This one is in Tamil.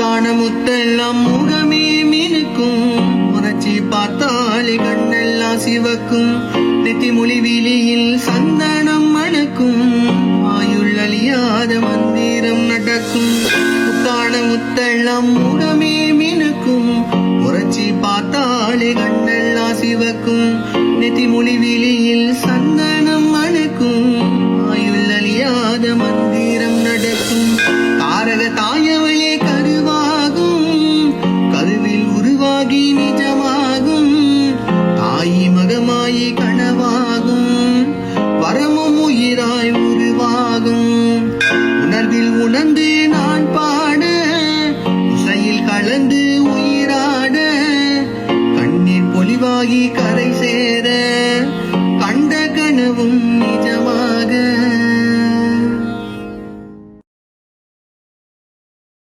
முத்தான முத்தெல்லாம் முகமே மினுக்கும், உரைச்சி பார்த்தாலே கண்ணெல்லாம் சிவக்கும், நெத்தி மொழி விழியில் சந்தனம் மணக்கும், ஆயுள் அழியாத மந்திரம் நடக்கும். முத்தான முத்தெல்லாம் முகமே மினுக்கும், உரைச்சி பார்த்தாலே கண்ணெல்லாம் சிவக்கும், நெத்தி மொழி விழியில் சந்தனம்